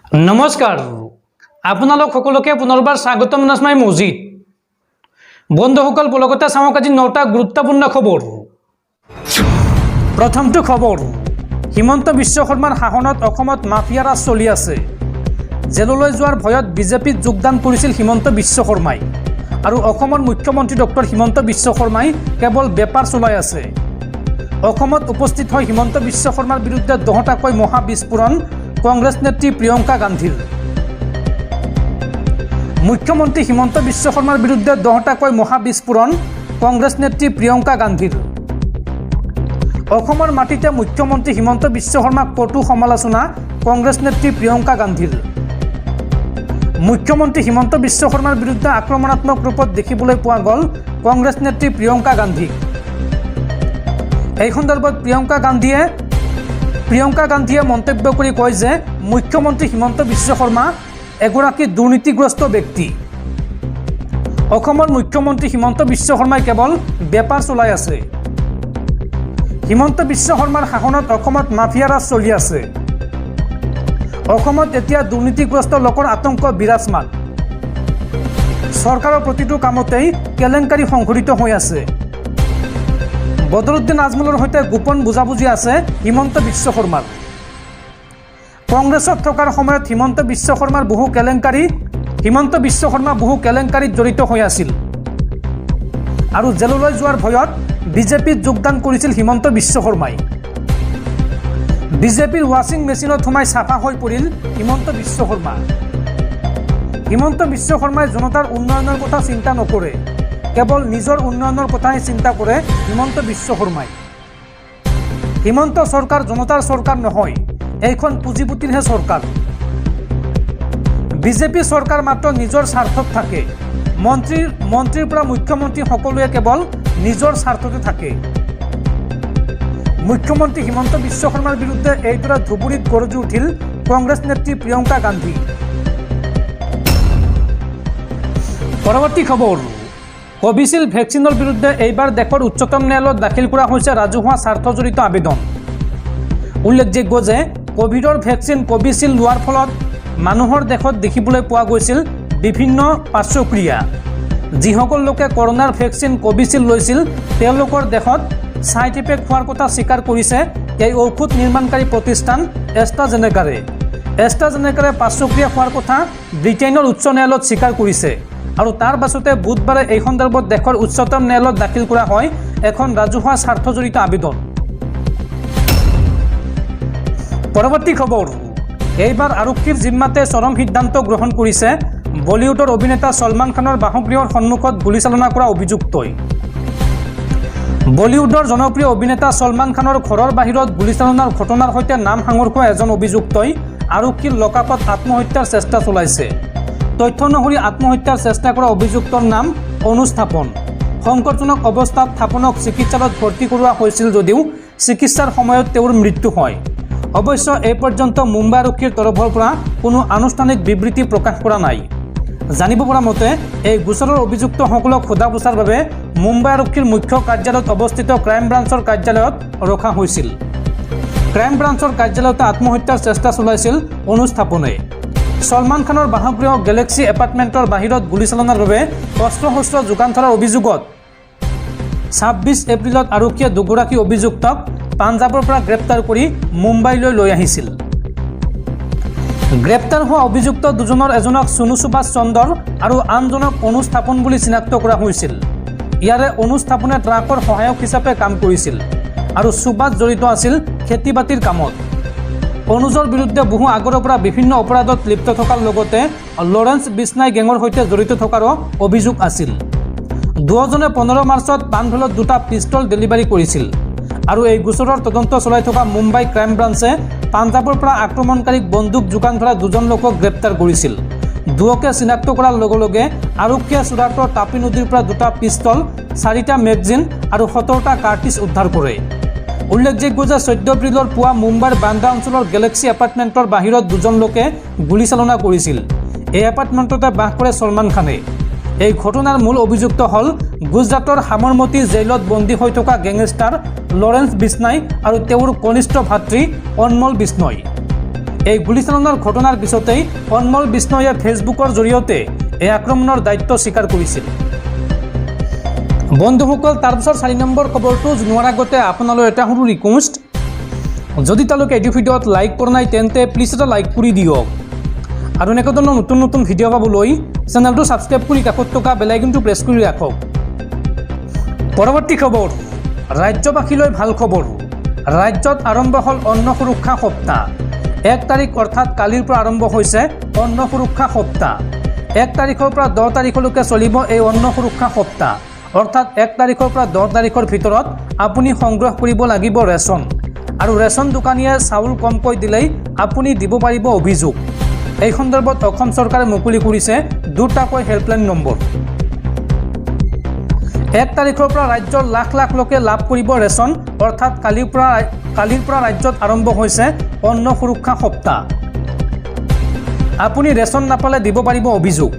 নমস্কাৰ আপোনালোক সকলোকে পুনৰবাৰ স্বাগতম জনাই মজিদ বন্ধুসকল বলগতে চাওক আজি 9টা গুৰুত্বপূৰ্ণ খবৰ। প্ৰথমটো খবৰ, হিমন্ত বিশ্ব শৰ্মাৰ শাসনত অসমত মাফিয়া ৰাজ চলি আছে। জেললৈ যোৱাৰ ভয়ত বিজেপিত যোগদান কৰিছিল হিমন্ত বিশ্ব শৰ্মাই আৰু অসমৰ মুখ্যমন্ত্ৰী ডক্টৰ হিমন্ত বিশ্ব শৰ্মাই কেৱল বেপাৰ চলাই আছে। অসমত উপস্থিত হৈ হিমন্ত বিশ্ব শৰ্মাৰ বিৰুদ্ধে 10টাকৈ মহা বিস্ফোৰণ কংগ্ৰেছ নেত্ৰী প্ৰিয়ংকা গান্ধীৰ। মুখ্যমন্ত্ৰী হিমন্ত বিশ্ব শৰ্মাৰ বিৰুদ্ধে 10টাকৈ মহা বিস্ফোৰণ কংগ্ৰেছ নেত্ৰী প্ৰিয়ংকা গান্ধীৰ। অসমৰ মাটিতে মুখ্যমন্ত্ৰী হিমন্ত বিশ্ব শৰ্মাক কটু সমালোচনা কংগ্ৰেছ নেত্ৰী প্ৰিয়ংকা গান্ধীৰ। মুখ্যমন্ত্ৰী হিমন্ত বিশ্ব শৰ্মাৰ বিৰুদ্ধে আক্ৰমণাত্মক ৰূপত দেখিবলৈ পোৱা গ'ল কংগ্ৰেছ নেত্ৰী প্ৰিয়ংকা গান্ধীক। এই সন্দৰ্ভত প্ৰিয়ংকা গান্ধীয়ে মন্তব্য কৰি কয় যে মুখ্যমন্ত্ৰী হিমন্ত বিশ্ব শৰ্মা এগৰাকী দুৰ্নীতিগ্ৰস্ত ব্যক্তি। অসমৰ মুখ্যমন্ত্ৰী হিমন্ত বিশ্ব শৰ্মাই কেৱল বেপাৰ চলাই আছে। হিমন্ত বিশ্ব শৰ্মাৰ শাসনত অসমত মাফিয়া ৰাজ চলি আছে। অসমত এতিয়া দুৰ্নীতিগ্ৰস্ত লোকৰ আতংক বিৰাজমান। চৰকাৰৰ প্ৰতিটো কামতেই কেলেংকাৰী সংঘটিত হৈ আছে। বদৰুদ্দিন আজমলৰ সৈতে গোপন বুজাবুজি আছে হিমন্ত বিশ্ব শৰ্মাৰ। কংগ্ৰেছত থকাৰ সময়ত হিমন্ত বিশ্ব শৰ্মা বহু কেলেংকাৰীত জড়িত হৈ আছিল আৰু জেললৈ যোৱাৰ ভয়ত বিজেপিত যোগদান কৰিছিল হিমন্ত বিশ্ব শৰ্মাই। বিজেপিৰ ৱাশ্বিং মেচিনত সোমাই চাফা হৈ পৰিল হিমন্ত বিশ্ব শৰ্মা। হিমন্ত বিশ্ব শৰ্মাই জনতাৰ উন্নয়নৰ কথা চিন্তা নকৰে, কেৱল নিজৰ উন্নয়নৰ কথাই চিন্তা কৰে হিমন্ত বিশ্ব শৰ্মাই। হিমন্ত চৰকাৰ জনতাৰ চৰকাৰ নহয়, এইখন পুঁজিপতিৰহে চৰকাৰ। বিজেপি চৰকাৰ মাত্ৰ নিজৰ স্বাৰ্থত থাকে। মন্ত্ৰীৰ পৰা মুখ্যমন্ত্ৰী সকলোৱে কেৱল নিজৰ স্বাৰ্থতে থাকে। মুখ্যমন্ত্ৰী হিমন্ত বিশ্ব শৰ্মাৰ বিৰুদ্ধে এইদৰে ধুবুৰীত গৰজি উঠিল কংগ্ৰেছ নেত্ৰী প্ৰিয়ংকা গান্ধী। পৰৱৰ্তী খবৰ, কোভিচিল্ড ভেকচিনৰ বিৰুদ্ধে এইবাৰ দেশৰ উচ্চতম ন্যায়ালয়ত দাখিল কৰা হৈছে ৰাজহুৱা স্বাৰ্থজড়িত আবেদন। উল্লেখযোগ্য যে কোভিডৰ ভেকচিন কোভিচিল্ড লোৱাৰ ফলত মানুহৰ দেশত দেখিবলৈ পোৱা গৈছিল বিভিন্ন পাৰ্শ্বক্ৰিয়া। যিসকল লোকে কৰোনাৰ ভেকচিন কোভিচিল্ড লৈছিল তেওঁলোকৰ দেশত ছাইড ইফেক্ট হোৱাৰ কথা স্বীকাৰ কৰিছে এই ঔষধ নিৰ্মাণকাৰী প্ৰতিষ্ঠান এষ্ট্ৰাজেনেকাৰে পাৰ্শ্বক্ৰিয়া হোৱাৰ কথা ব্ৰিটেইনৰ উচ্চ ন্যায়ালয়ত স্বীকাৰ কৰিছে আৰু তাৰ পাছতে বুধবাৰে এই সন্দৰ্ভত দেশৰ উচ্চতম ন্যায়ালয়ত দাখিল কৰা হয় এখন ৰাজহুৱা স্বাৰ্থজড়িত আবেদন। পৰৱৰ্তী খবৰ, এইবাৰ আৰক্ষীৰ জিম্মাতে চৰম সিদ্ধান্ত গ্ৰহণ কৰিছে বলিউডৰ অভিনেতা ছলমান খানৰ বাসগৃহৰ সন্মুখত গুলীচালনা কৰা অভিযুক্তই। বলিউডৰ জনপ্ৰিয় অভিনেতা ছলমান খানৰ ঘৰৰ বাহিৰত গুলীচালনাৰ ঘটনাৰ সৈতে নাম সাঙুৰ খোৱা এজন অভিযুক্তই আৰক্ষীৰ লকআপত আত্মহত্যাৰ চেষ্টা চলাইছে। তথ্য অনুসৰি আত্মহত্যাৰ চেষ্টা কৰা অভিযুক্তৰ নাম অনুজ থাপন। সংকটজনক অৱস্থাত থাপনক চিকিৎসালয়ত ভৰ্তি কৰোৱা হৈছিল যদিও চিকিৎসাৰ সময়ত তেওঁৰ মৃত্যু হয়। অৱশ্যে এই পৰ্যন্ত মুম্বাই আৰক্ষীৰ তৰফৰ পৰা কোনো আনুষ্ঠানিক বিবৃতি প্ৰকাশ কৰা নাই। জানিব পৰা মতে এই গোচৰৰ অভিযুক্তসকলক সোধা পোছাৰ বাবে মুম্বাই আৰক্ষীৰ মুখ্য কাৰ্যালয়ত অৱস্থিত ক্ৰাইম ব্ৰাঞ্চৰ কাৰ্যালয়ত ৰখা হৈছিল। ক্ৰাইম ব্ৰাঞ্চৰ কাৰ্যালয়তে আত্মহত্যাৰ চেষ্টা চলাইছিল অনুজ থাপনে। ছলমান খানৰ বাসগৃহ গেলেক্সি এপাৰ্টমেণ্টৰ বাহিৰত গুলীচালনাৰ বাবে অস্ত্ৰ-শস্ত্ৰ যোগান ধৰাৰ অভিযোগত 26 এপ্ৰিলত আৰক্ষীয়ে দুগৰাকী অভিযুক্তক পাঞ্জাৱৰ পৰা গ্ৰেপ্তাৰ কৰি মুম্বাইলৈ লৈ আহিছিল। গ্ৰেপ্তাৰ হোৱা অভিযুক্ত দুজনৰ এজনক সোনু সুভাষ চন্দৰ আৰু আনজনক অনুজ থাপন বুলি চিনাক্ত কৰা হৈছিল। ইয়াৰে অনুজ থাপনে ট্ৰাকৰ সহায়ক হিচাপে কাম কৰিছিল আৰু সুভাষ জড়িত আছিল খেতি বাতিৰ কামত। অনুজৰ বিৰুদ্ধে বহু আগৰে পৰা বিভিন্ন অপৰাধত লিপ্ত থকাৰ লগতে লৰেন্স বিষ্ণাই গেঙৰ সৈতে জড়িত থকাৰো অভিযোগ আছিল। দুয়োজনে 15 মাৰ্চত পানভেলত 2টা পিষ্টল ডেলিভাৰী কৰিছিল আৰু এই গোচৰৰ তদন্ত চলাই থকা মুম্বাই ক্ৰাইম ব্ৰাঞ্চে পাঞ্জাৱৰ পৰা আক্ৰমণকাৰীক বন্দুক যোগান ধৰা 2জন লোকক গ্ৰেপ্তাৰ কৰিছিল। দুয়োকে চিনাক্ত কৰাৰ লগে লগে আৰক্ষীয়ে চুৰাটৰ তাপি নদীৰ পৰা 2টা পিষ্টল, 4টা মেগজিন আৰু 17টা কাৰ্টিজ উদ্ধাৰ কৰে। উল্লেখযোগ্য যে 14 এপ্ৰিলৰ পুৱা মুম্বাইৰ বান্দ্ৰা অঞ্চলৰ গেলেক্সি এপাৰ্টমেণ্টৰ বাহিৰত 2জন লোকে গুলীচালনা কৰিছিল। এই এপাৰ্টমেণ্টতে বাস কৰে ছলমান খানে। এই ঘটনাৰ মূল অভিযুক্ত হ'ল গুজৰাটৰ সাবৰমতী জেইলত বন্দী হৈ থকা গেংষ্টাৰ লৰেন্স বিষ্ণাই আৰু তেওঁৰ কনিষ্ঠ ভাতৃ অনমল বিষ্ণই। এই গুলীচালনাৰ ঘটনাৰ পিছতেই অনমল বিষ্ণয়ে ফেচবুকৰ জৰিয়তে এই আক্ৰমণৰ দায়িত্ব স্বীকাৰ কৰিছিল। বন্ধুসকল, তাৰপিছত 4 নম্বৰ খবৰটো জনোৱাৰ আগতে আপোনালৈ এটা সৰু ৰিকুৱেষ্ট, যদি তেওঁলোকে এই ভিডিঅ'ত লাইক কৰা নাই তেন্তে প্লিজ এটা লাইক কৰি দিয়ক আৰু এনেকুৱা ধৰণৰ নতুন নতুন ভিডিঅ' পাবলৈ চেনেলটো ছাবস্ক্ৰাইব কৰি কাষত থকা বেল আইকনটো প্ৰেছ কৰি ৰাখক। পৰৱৰ্তী খবৰ, ৰাজ্যবাসীলৈ ভাল খবৰ। ৰাজ্যত আৰম্ভ হ'ল অন্ন সুৰক্ষা সপ্তাহ। 1 তাৰিখ অৰ্থাৎ কালিৰ পৰা আৰম্ভ হৈছে অন্ন সুৰক্ষা সপ্তাহ। 1 তাৰিখৰ পৰা 10 তাৰিখলৈকে চলিব এই অন্ন সুৰক্ষা সপ্তাহ। অৰ্থাৎ 1 তাৰিখৰ পৰা 10 তাৰিখৰ ভিতৰত আপুনি সংগ্ৰহ কৰিব লাগিব ৰেচন, আৰু ৰেচন দোকানীয়ে চাউল কমকৈ দিলেই আপুনি দিব পাৰিব অভিযোগ। এই সন্দৰ্ভত অসম চৰকাৰে মুকলি কৰিছে দুটাকৈ হেল্পলাইন নম্বৰ। 1 তাৰিখৰ পৰা ৰাজ্যৰ লাখ লাখ লোকে লাভ কৰিব ৰেচন, অৰ্থাৎ কালিৰ পৰা ৰাজ্যত আৰম্ভ হৈছে অন্ন সুৰক্ষা সপ্তাহ। আপুনি ৰেচন নাপালে দিব পাৰিব অভিযোগ।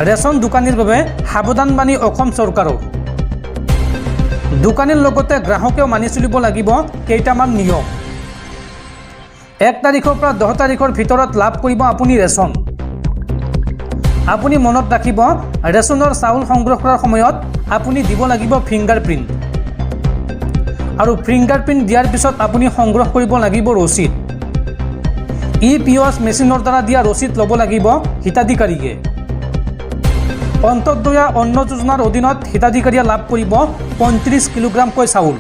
ৰেচন দোকানীৰ বাবে সাৱধানবাণী অসম চৰকাৰৰ। দোকানীৰ লগতে গ্ৰাহকেও মানি চলিব লাগিব কেইটামান নিয়ম। 1 তাৰিখৰ পৰা 10 তাৰিখৰ ভিতৰত লাভ কৰিব আপুনি ৰেচন। আপুনি মনত ৰাখিব, ৰেচনৰ চাউল সংগ্ৰহ কৰাৰ সময়ত আপুনি দিব লাগিব ফিংগাৰপ্ৰিণ্ট, আৰু ফিংগাৰপ্ৰিণ্ট দিয়াৰ পিছত আপুনি সংগ্ৰহ কৰিব লাগিব ৰচিদ। POS মেচিনৰ দ্বাৰা দিয়া ৰচিদ ল'ব লাগিব হিতাধিকাৰীয়ে। অন্তৰ্দয়া অন্ন যোজনাৰ অধীনত হিতাধিকাৰীয়ে লাভ কৰিব 35 কিলোগ্ৰামকৈ চাউল,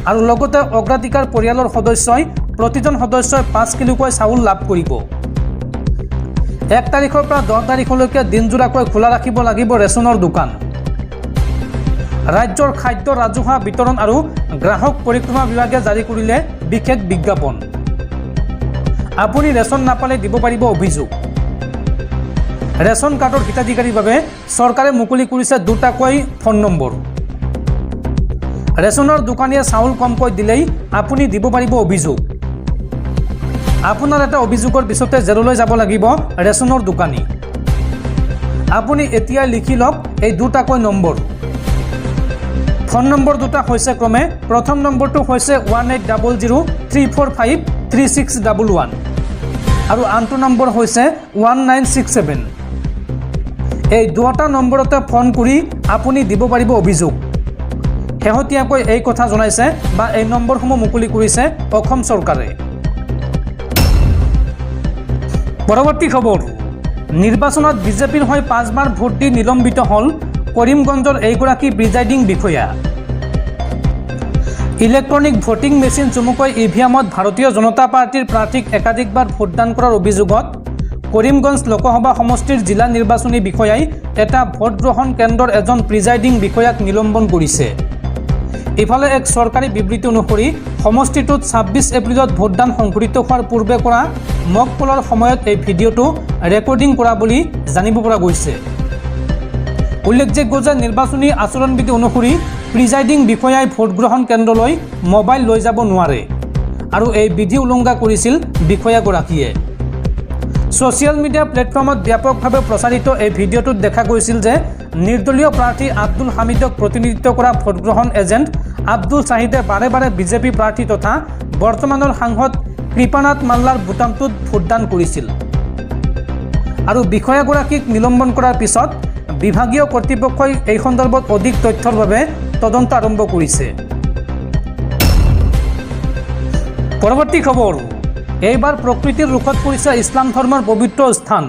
আৰু লগতে অগ্ৰাধিকাৰ পৰিয়ালৰ সদস্যই প্ৰতিজন সদস্যই 5 কিলোকৈ চাউল লাভ কৰিব। 1 তাৰিখৰ পৰা 10 তাৰিখলৈকে দিনজোৰাকৈ খোলা ৰাখিব লাগিব ৰেচনৰ দোকান। ৰাজ্যৰ খাদ্য ৰাজহুৱা বিতৰণ আৰু গ্ৰাহক পৰিক্ৰমা বিভাগে জাৰি কৰিলে বিশেষ বিজ্ঞাপন। আপুনি ৰেচন নাপালে দিব পাৰিব অভিযোগ। ৰেচন কাৰ্ডৰ হিতাধিকাৰীৰ বাবে চৰকাৰে মুকলি কৰিছে দুটাকৈ ফোন নম্বৰ। ৰেচনৰ দোকানীয়ে চাউল কমকৈ দিলেই আপুনি দিব পাৰিব অভিযোগ। আপোনাৰ এটা অভিযোগৰ পিছতে জেললৈ যাব লাগিব ৰেচনৰ দোকানী। আপুনি এতিয়াই লিখি লওক এই দুটাকৈ নম্বৰ। ফোন নম্বৰ দুটা হৈছে ক্ৰমে, প্ৰথম নম্বৰটো হৈছে 180034536611 আৰু আনটো নম্বৰ হৈছে 1967। এই দুটা নম্বৰতে ফোন কৰি আপুনি দিব পাৰিব অভিযোগ। শেহতীয়াকৈ এই কথা জনাইছে বা এই নম্বৰসমূহ মুকলি কৰিছে অসম চৰকাৰে। পৰৱৰ্তী খবৰ, নিৰ্বাচনত বিজেপিৰ হৈ 5 বাৰ ভোট দি নিলম্বিত হ'ল কৰিমগঞ্জৰ এইগৰাকী প্ৰিজাইডিং বিষয়া। ইলেক্ট্ৰনিক ভোটিং মেচিন চমুকৈ EVMত ভাৰতীয় জনতা পাৰ্টীৰ প্ৰাৰ্থীক একাধিকবাৰ ভোটদান কৰাৰ অভিযোগত কৰিমগঞ্জ লোকসভা সমষ্টিৰ জিলা নিৰ্বাচনী বিষয়াই এটা ভোটগ্ৰহণ কেন্দ্ৰৰ এজন প্ৰিজাইডিং বিষয়াক নিলম্বন কৰিছে। ইফালে এক চৰকাৰী বিবৃতি অনুসৰি সমষ্টিটোত 26 এপ্ৰিলত ভোটদান সংঘটিত হোৱাৰ পূৰ্বে কৰা মক পোলৰ সময়ত এই ভিডিঅ'টো ৰেকৰ্ডিং কৰা বুলি জানিব পৰা গৈছে। উল্লেখযোগ্য যে নিৰ্বাচনী আচৰণবিধি অনুসৰি প্ৰিজাইডিং বিষয়াই ভোটগ্ৰহণ কেন্দ্ৰলৈ মোবাইল লৈ যাব নোৱাৰে, আৰু এই বিধি উলংঘা কৰিছিল বিষয়াগৰাকীয়ে। ছ'চিয়েল মিডিয়া প্লেটফৰ্মত ব্যাপকভাৱে প্ৰচাৰিত এই ভিডিঅ'টোত দেখা গৈছিল যে নিৰ্দলীয় প্ৰাৰ্থী আব্দুল হামিদক প্ৰতিনিধিত্ব কৰা ভোটগ্ৰহণ এজেণ্ট আব্দুল শ্বাহিদে বাৰে বাৰে বিজেপি প্ৰাৰ্থী তথা বৰ্তমানৰ সাংসদ কৃপানাথ মাল্লাৰ বুটামটোত ভোটদান কৰিছিল, আৰু বিষয়াগৰাকীক নিলম্বন কৰাৰ পিছত বিভাগীয় কৰ্তৃপক্ষই এই সন্দৰ্ভত অধিক তথ্যৰ বাবে তদন্ত আৰম্ভ কৰিছে। পৰৱৰ্তী খবৰ, এইবাৰ প্ৰকৃতিৰ ৰোষত পৰিছে ইছলাম ধৰ্মৰ পবিত্ৰ স্থান।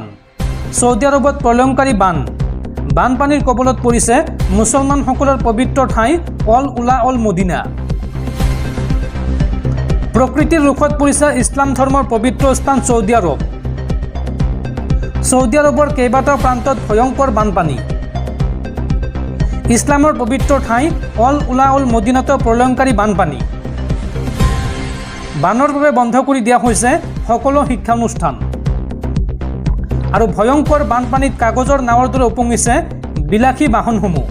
ছৌদি আৰবত প্ৰলয়ংকাৰী বানপানীৰ কবলত পৰিছে মুছলমানসকলৰ পবিত্ৰ ঠাই অল উলা অল মদিনা। প্ৰকৃতিৰ ৰোষত পৰিছে ইছলাম ধৰ্মৰ পবিত্ৰ স্থান ছৌদি আৰব। ছৌদি আৰবৰ কেইবাটাও প্ৰান্তত ভয়ংকৰ বানপানী। ইছলামৰ পবিত্ৰ ঠাই অল উলা অল মদিনাতো প্ৰলয়ংকাৰী বানপানী। বানৰ বাবে বন্ধ কৰি দিয়া হৈছে সকলো শিক্ষানুষ্ঠান, আৰু ভয়ংকৰ বানপানীত কাগজৰ নাৱৰ দৰে উপঙিছে বিলাসী বাহনসমূহ,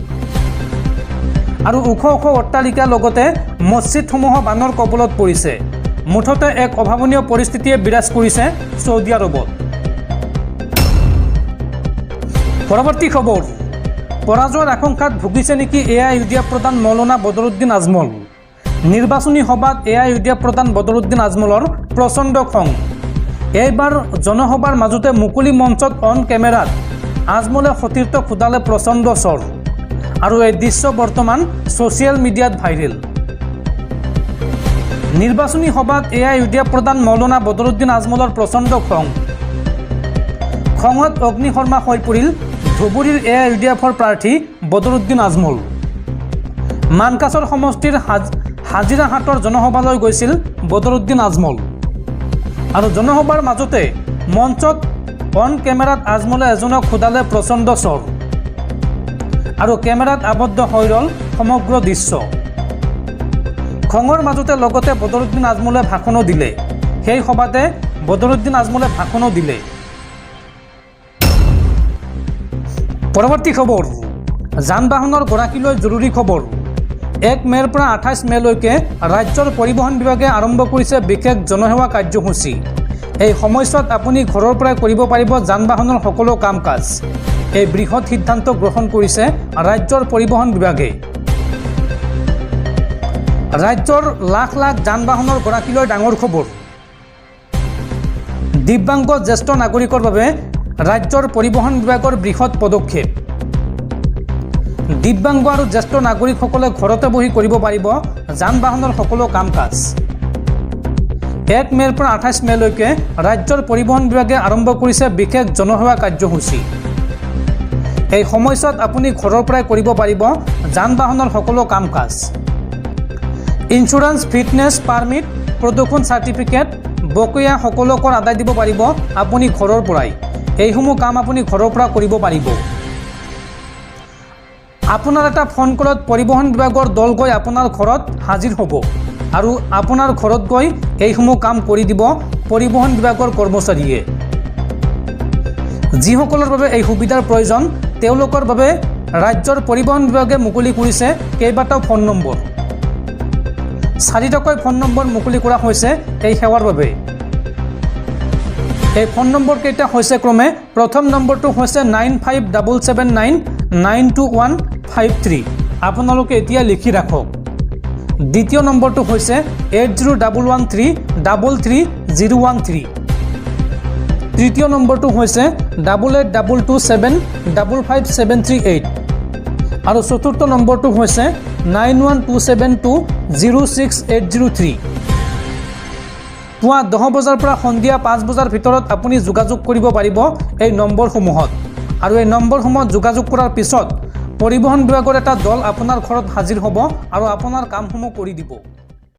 আৰু ওখ ওখ অট্টালিকাৰ লগতে মছজিদসমূহ বানৰ কবলত পৰিছে। মুঠতে এক অভাৱনীয় পৰিস্থিতিয়ে বিৰাজ কৰিছে ছৌদি আৰবত। পৰৱৰ্তী খবৰ, পৰাজয়ৰ আশংকাত ভুগিছে নেকি AIUDF প্ৰধান মৌলানা বদৰুদ্দিন আজমল। নিৰ্বাচনী সভাত এআইইউডিএফ প্ৰধান বদৰুদ্দিন আজমলৰ প্ৰচণ্ড খং। এইবাৰ জনসভাৰ মাজতে মুকলি মঞ্চত অন কেমেৰাত আজমলে সতীৰ্থ খুদালে প্ৰচণ্ড চৰ। আৰু এই দৃশ্য বৰ্তমান ছ'চিয়েল মিডিয়াত ভাইৰেল। নিৰ্বাচনী সভাত এআইইউডিএফ প্ৰধান মৌলানা বদৰুদ্দিন আজমলৰ প্ৰচণ্ড খং। খঙত অগ্নিশৰ্মা হৈ পৰিল ধুবুৰীৰ এআইইউডিএফৰ প্ৰাৰ্থী বদৰুদ্দিন আজমল। মানকাছৰ সমষ্টিৰ হাজিৰাহাটৰ জনসভালৈ গৈছিল বদৰুদ্দিন আজমল। আৰু জনসভাৰ মাজতে মঞ্চত অন কেমেৰাত আজমলে এজনক খুদালে প্ৰচণ্ড চৰ। আৰু কেমেৰাত আবদ্ধ হৈ ৰ'ল সমগ্ৰ দৃশ্য। খঙৰ মাজতে লগতে বদৰুদ্দিন আজমলে ভাষণো দিলে। সেই সভাতে বদৰুদ্দিন আজমলে ভাষণো দিলে। পৰৱৰ্তী খবৰ, যান বাহনৰ গৰাকীলৈ জৰুৰী খবৰ। 1 মে'ৰ পৰা 28 মে'লৈকে ৰাজ্যৰ পৰিবহণ বিভাগে আৰম্ভ কৰিছে বিশেষ জনসেৱা কাৰ্যসূচী। এই সময়ছোৱাত আপুনি ঘৰৰ পৰাই কৰিব পাৰিব যান বাহনৰ সকলো কাম কাজ। এই বৃহৎ সিদ্ধান্ত গ্ৰহণ কৰিছে ৰাজ্যৰ পৰিবহণ বিভাগে। ৰাজ্যৰ লাখ লাখ যান বাহনৰ গৰাকীলৈ ডাঙৰ খবৰ। দিব্যাংগ জ্যেষ্ঠ নাগৰিকৰ বাবে ৰাজ্যৰ পৰিবহণ বিভাগৰ বৃহৎ পদক্ষেপ। দিব্যাংগ আৰু জ্যেষ্ঠ নাগৰিকসকলে ঘৰতে বহি কৰিব পাৰিব যান বাহনৰ সকলো কাম কাজ। 1 মে'ৰ পৰা 28 মে'লৈকে ৰাজ্যৰ পৰিবহণ বিভাগে আৰম্ভ কৰিছে বিশেষ জনসেৱা কাৰ্যসূচী। এই সময়ছোৱাত আপুনি ঘৰৰ পৰাই কৰিব পাৰিব যান বাহনৰ সকলো কাম কাজ। ইঞ্চুৰেঞ্চ, ফিটনেছ পাৰ্মিট, প্ৰদূষণ চাৰ্টিফিকেট, বকেয়া সকলো কৰ আদায় দিব পাৰিব আপুনি ঘৰৰ পৰাই। এইসমূহ কাম আপুনি ঘৰৰ পৰা কৰিব পাৰিব। আপোনাৰ এটা ফোন কলত পৰিবহণ বিভাগৰ দল গৈ আপোনাৰ ঘৰত হাজিৰ হ'ব আৰু আপোনাৰ ঘৰত গৈ এইসমূহ কাম কৰি দিব পৰিবহণ বিভাগৰ কৰ্মচাৰীয়ে। যিসকলৰ বাবে এই সুবিধাৰ প্ৰয়োজন তেওঁলোকৰ বাবে ৰাজ্যৰ পৰিবহণ বিভাগে মুকলি কৰিছে কেইবাটাও ফোন নম্বৰ। 4টাকৈ ফোন নম্বৰ মুকলি কৰা হৈছে এই সেৱাৰ বাবে। এই ফোন নম্বৰ কেইটা হৈছে ক্ৰমে প্ৰথম নম্বৰটো হৈছে 9577992153। আপোনালোকে এতিয়া লিখি ৰাখক। দ্বিতীয় নম্বৰটো হৈছে 8011333013। তৃতীয় নম্বৰটো হৈছে 8822755738। আৰু চতুৰ্থ নম্বৰটো হৈছে 9127206803। পুৱা 10 বজাৰ পৰা সন্ধিয়া 5 বজাৰ ভিতৰত আপুনি যোগাযোগ কৰিব পাৰিব এই নম্বৰসমূহত। আৰু এই নম্বৰসমূহত যোগাযোগ কৰাৰ পিছত পৰিবহণ বিভাগৰ এটা দল আপোনাৰ ঘৰত হাজিৰ হ'ব আৰু আপোনাৰ কামসমূহ কৰি দিব।